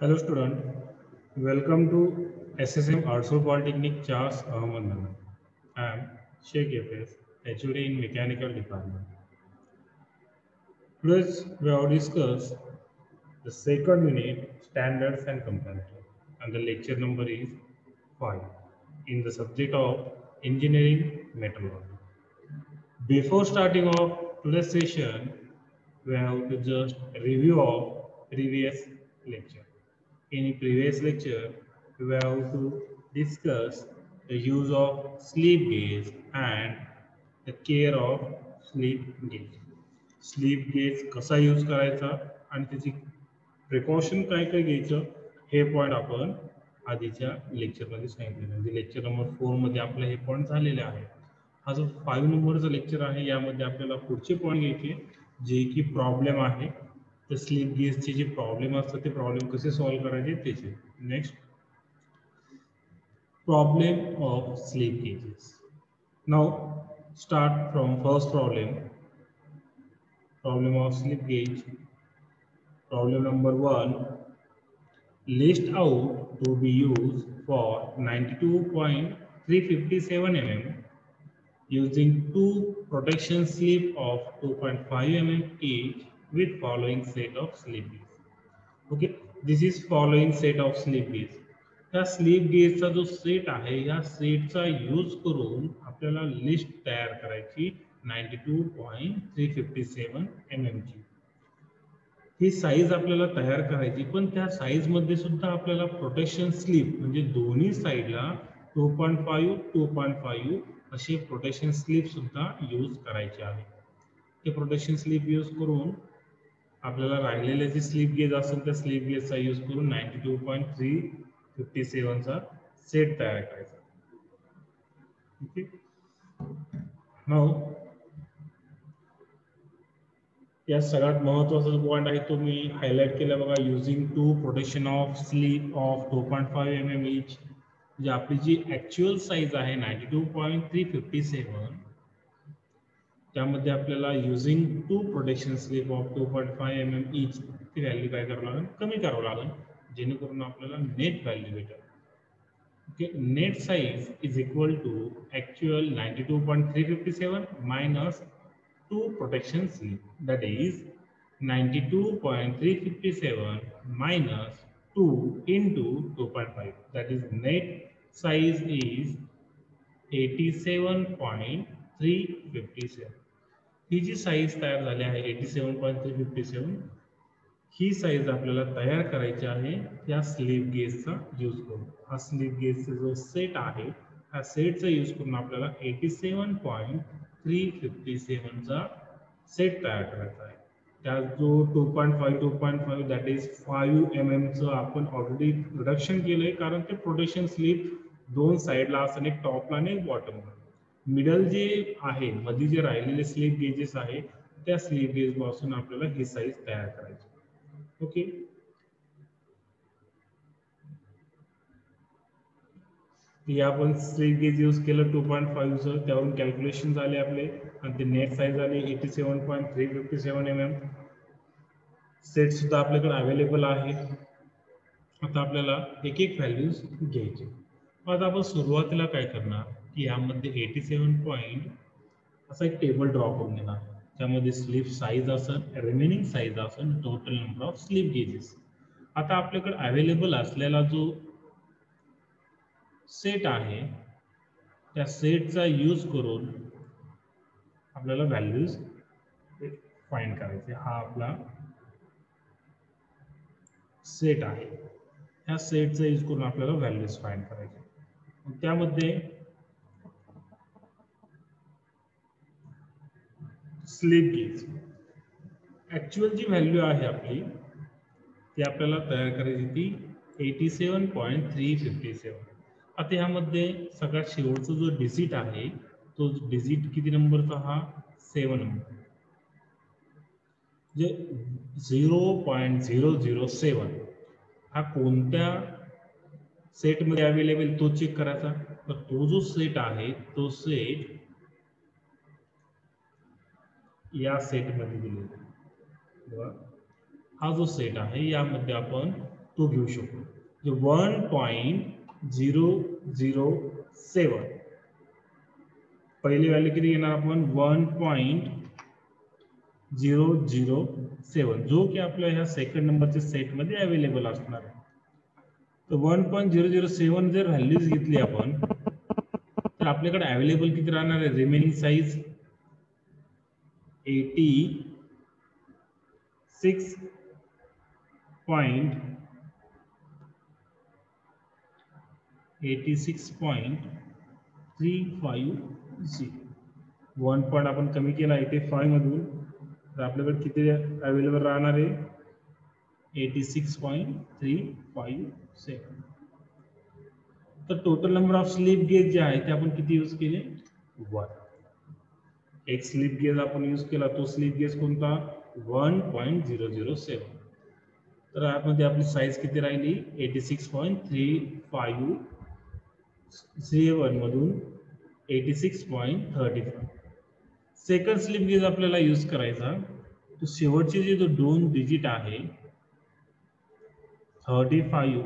Hello student, welcome to SSM Artsur Polytechnic Chas Ahmednagar. I am Sheikh Yafes, HOD in Mechanical Department. Today we have discussed the second unit Standards and Comparator and the lecture number is 5 in the subject of Engineering Metrology. Before starting off today's session, we have to just review of previous lecture. In previous lecture, we have to discuss the use of sleep gauge and the care of sleep gauge. Sleep gauge कसा use करायचा आणि त्याची precaution काय काय घ्यायचं हे point आपण आधीच्या लेक्चरमध्ये सांगितले म्हणजे लेक्चर नंबर 4 मध्ये आपले हे पॉईंट झालेले आहे. हा जो 5 नंबरचा लेक्चर आहे यामध्ये आपल्याला पुढचे पॉईंट घ्यायचे जे की प्रॉब्लेम आहे. तर स्लीप गेजचे जे प्रॉब्लेम असतात ते प्रॉब्लेम कसे सॉल्व्ह करायचे त्याचे. Next problem of slip gauges. Now start from first problem. Problem of slip gauge. Problem number 1. List out to be used for 92.357 mm using two protection slip of 2.5 mm each with following set of slip gauge. Okay, this is following set of slip gauge. या sleep गेजचा जो set आहे या सेटचा use करून आपल्याला list तयार करायची 92.357 mm ची. ही साईज आपल्याला तयार करायची पण त्या साईज मध्ये सुद्धा आपल्याला प्रोटेक्शन स्लीप म्हणजे दोन्ही साईडला 2.5 2.5 असे प्रोटेक्शन स्लीप सुद्धा यूज करायचे आहे. हे प्रोटेक्शन स्लीप यूज करून आपल्याला राहिलेले जे स्लीप गेज असेल त्या स्लीप गेजचा यूज करून 92.357 चा सेट तयार करायचा. ओके, नाउ या सगळ्यात महत्त्वाचा पॉइंट आहे तो मी हायलाइट केला बघा. Using two protection of slip of 2.5 mm each. म्हणजे आपली जी ऍक्च्युअल साईज आहे 92.357 त्यामध्ये आपल्याला using two protection slip of 2.5 mm each ती व्हॅल्यू काय करावं लागेल कमी करावं लागेल जेणेकरून आपल्याला नेट व्हॅल्यू भेटेल. Okay, net size is equal to actual 92.357 minus 2 protection slip, that is 92.357 minus 2 into 2.5, that is net size is 87.357. ही जी साईज तयार झाली आहे 87.357 ही साईज आपल्याला तयार करायची आहे या स्लीप गेजचा यूज करून. हा स्लीप गेजचा जो सेट आहे हा सेटचा यूज करून आपल्याला 87.357 चा सेट तयार करायचा आहे. त्या जो 2.5 दॅट इज 5 mm चं आपण ऑलरेडी रिडक्शन केलंय कारण ते प्रोटेक्शन स्लीप दोन साइडला असं एक टॉपला आणि बॉटमला. मिडल जे आहे मध्ये जे राहिलेले स्लीप गेजेस आहे त्या स्लीप गेज पासून आपल्याला ही साईज तयार करायची. ओके, आपण स्लीप गेज यूज केलं 2.5 चं त्यावरून कॅल्क्युलेशन झाले आपले आणि ते नेट साईज आली 87.357 mm. सेट सुद्धा आपल्याकडे अवेलेबल आहे. आता आपल्याला एक एक व्हॅल्यूज घ्यायचे. आता आपण सुरुवातीला काय करणार की यामध्ये 87 पॉइंट असा एक टेबल ड्रॉ करून घेणार त्यामध्ये स्लीप साईज असेल रिमेनिंग साईज असेल total number of slip gauges. आता आपल्याकडे अवेलेबल असलेला जो सेट आहे त्या सेटचा यूज करून आपल्याला व्हॅल्यूज फाइंड करायचे. हा आपला सेट आहे ह्या सेटचा यूज करून आपल्याला व्हॅल्यूज फाइंड करायचे. त्यामध्ये स्लीप गेज ऍक्च्युअल जी व्हॅल्यू आहे आपली ती आपल्याला तयार करायची ती 87.357. आता ह्यामध्ये सगळ्यात शेवटचा जो डिजिट आहे तो डिजिट किती नंबरचा हा 7 नंबर जे 0.007 हा कोणत्या सेट मध्ये अवेलेबल तो चेक करायचा. तर तो जो सेट आहे तो सेट या सेट मध्ये दिलेला. हा जो सेट आहे यामध्ये आपण तो घेऊ शकतो. जे 1.007 पहिली व्हॅल्यू किती घेणार आपण 1.007 जो की आपल्या ह्या सेकंड नंबरच्या सेटमध्ये अवेलेबल असणार आहे. तर 1.007 जर व्हॅल्यूज घेतली आपण तर आपल्याकडे अवेलेबल किती राहणार आहे रिमेनिंग साईज 86.350 1 पॉइंट आपण कमी केला 85 मधून तर आपल्याकडे किती अवेलेबल राहणार आहे 86.357. तर total number of slip gauge जे आहे ते आपण किती यूज केले 1. एक स्लिप गेज आपण यूज केला तो स्लिप गेज कोणता 1.007. तर आतमध्ये आपली साईज किती राहिली 86.357 मधून 86.35. सेकंड स्लिप गेज आपल्याला यूज करायचा तो शेवटचे जे जो 2 डिजिट आहे 35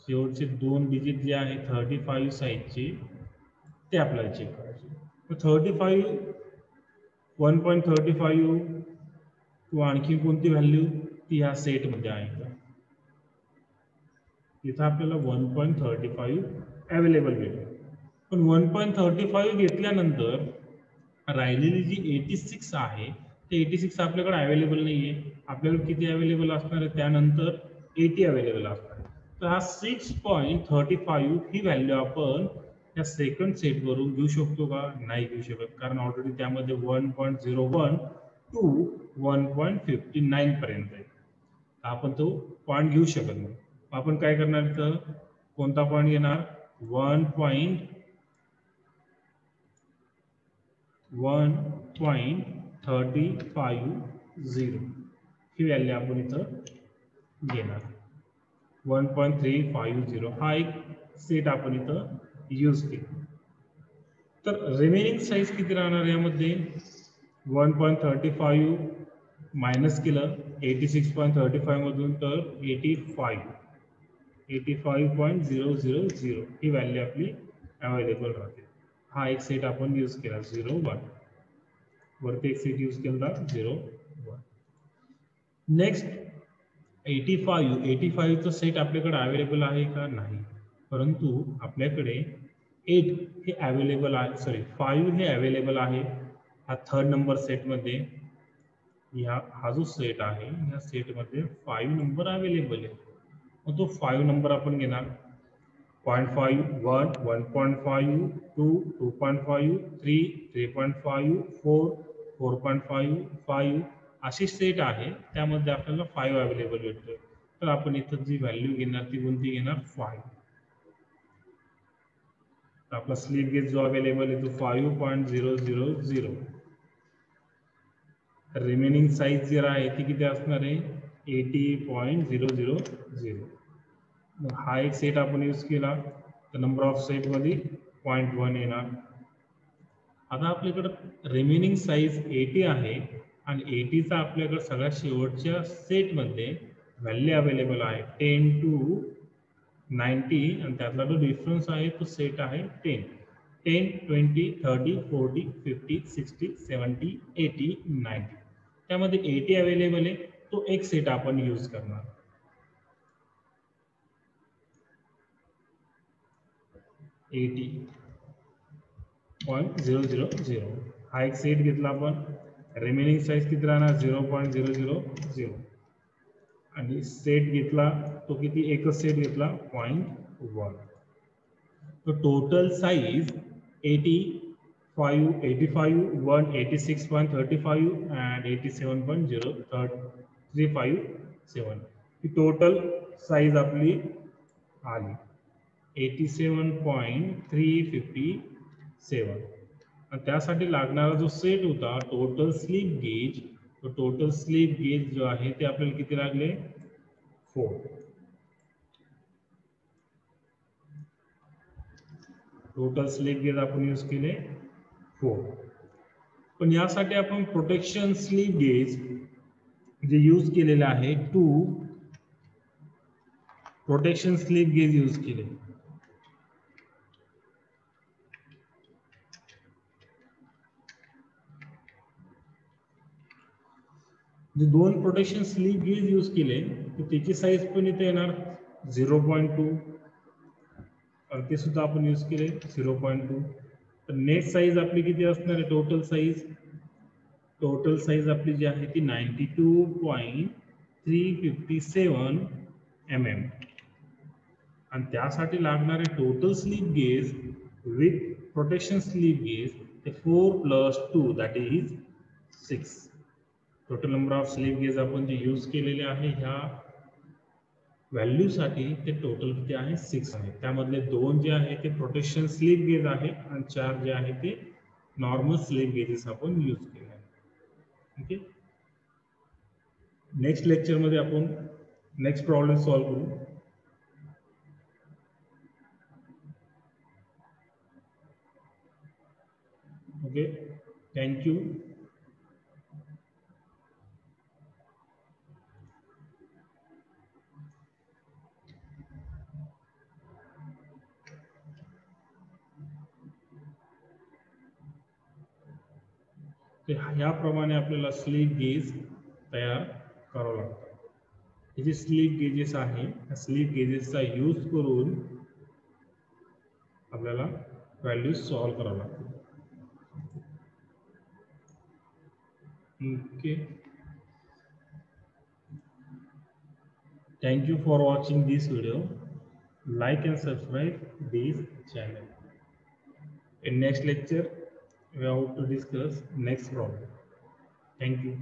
शेवटचे 2 डिजिट जे आहे 35 साईजचे ते आपल्याला चेक करायचे. 35 1.35 किंवा आणखी कोणती व्हॅल्यू ती ह्या सेटमध्ये आहे का इथं आपल्याला 1.35 अवेलेबल भेटेल. पण 1.35 घेतल्यानंतर राहिलेली जी 86 आहे ते 86 आपल्याकडे अवेलेबल नाही आहे. आपल्याकडे किती अवेलेबल असणार आहे त्यानंतर 80 अवेलेबल असणार आहे. तर हा 6.35 ही व्हॅल्यू आपण या सेकंड सेटवरून घेऊ शकतो का नाही घेऊ शकत कारण ऑलरेडी त्यामध्ये 1.01 टू 1.59 पर्यंत आहे. आपण तो पॉईंट घेऊ शकत नाही. आपण काय करणार इथं कोणता पॉईंट घेणार 1.350 ही व्हॅल्यू आपण इथं घेणार 1.350 हा एक सेट आपण इथं यूज केला. तर रिमेनिंग साईज किती राहणार यामध्ये 1.35 मायनस केलं 86.35 मधून तर 85.000 ही व्हॅल्यू आपली अवेलेबल राहते. हा एक सेट आपण यूज केला 0.1 वरती एक सेट यूज केला 0.1. नेक्स्ट 85चा सेट आपल्याकडे अवेलेबल आहे का नाही परंतु आपल्याकडे 8 हे अवेलेबल आहे 5 हे अवेलेबल आहे. हा थर्ड नंबर सेटमध्ये हा जो सेट आहे या सेटमध्ये 5 नंबर अवेलेबल आहे. मग तो 5 नंबर आपण घेणार 0.5 1 1.5 2 2.5 3 3.5 4 4.5 5 अशी सेट आहे त्यामध्ये आपल्याला 5 अवेलेबल भेटतो. तर आपण इथं जी व्हॅल्यू घेणार ती कोणती घेणार 5. आपला स्लिप गेज जो अवेलेबल आहे तो 5.000. रिमेनिंग साईज जी आहे ती किती असणार आहे 80.000. हा एक सेट आपण यूज केला तर नंबर ऑफ सेट मध्ये 0.1 येणार. आता आपल्याकडे रिमेनिंग साईज 80 आहे आणि 80चा आपल्याकडे सगळ्यात शेवटच्या सेटमध्ये व्हॅल्यू अवेलेबल आहे 10 to 90 आणि त्यातला जो डिफरन्स आहे तो सेट आहे 10 20 30 40 50 60 70 80 90. त्यामध्ये 80 अवेलेबल आहे तो एक सेट आपण यूज करणार 80.000 हा एक सेट घेतला आपण. रिमेनिंग साईज किती राहणार 0.000 आणि सेट घेतला तो किती एकच सेट घेतला 0.1. तो टोटल साईज 85 1 86.35 and 87.0357 ही टोटल साईज आपली आली 87.357. आणि त्यासाठी लागणारा जो सेट होता टोटल स्लिप गेज तो टोटल स्लिप गेज जो आहे ते आपल्याला किती लागले 4. टोटल स्लिप गेज आपण यूज केले 4. पण यासाठी आपण प्रोटेक्शन स्लिप गेज जे यूज केलेलं आहे two protection slip gauge use केले. जे दोन प्रोटेक्शन स्लिप गेज यूज केले तर त्याची साईज पण इथे येणार 0.2 आणि ते सुद्धा आपण यूज केले 0.2. तर नेट साईज आपली किती असणार आहे? टोटल साईज आपली जी आहे ती 92.357 mm आणि त्यासाठी लागणारे total slip gauge with protection slip gauge ते 4 + 2 that is 6. Total number of slip gauge आपण जे यूज केलेले आहे ह्या व्हॅल्यूसाठी ते टोटल किती आहे? 6 आहे. त्यामधले 2 जे आहे ते प्रोटेक्शन स्लिप गेज आहे आणि 4 जे आहे ते नॉर्मल स्लिप गेजेस आपण यूज केले आहे. ओके. नेक्स्ट लेक्चर मध्ये आपण नेक्स्ट प्रॉब्लेम सॉल्व्ह करू. Okay, thank you. ह्याप्रमाणे आपल्याला स्लिप गेज तयार करावं लागतं. हे जे स्लिप गेजेस आहे त्या स्लिप गेजेसचा यूज करून आपल्याला व्हॅल्यूज सॉल्व्ह करावं लागतं. Okay, thank you for watching this video. Like and subscribe this channel. In next lecture we have to discuss next problem. Thank you.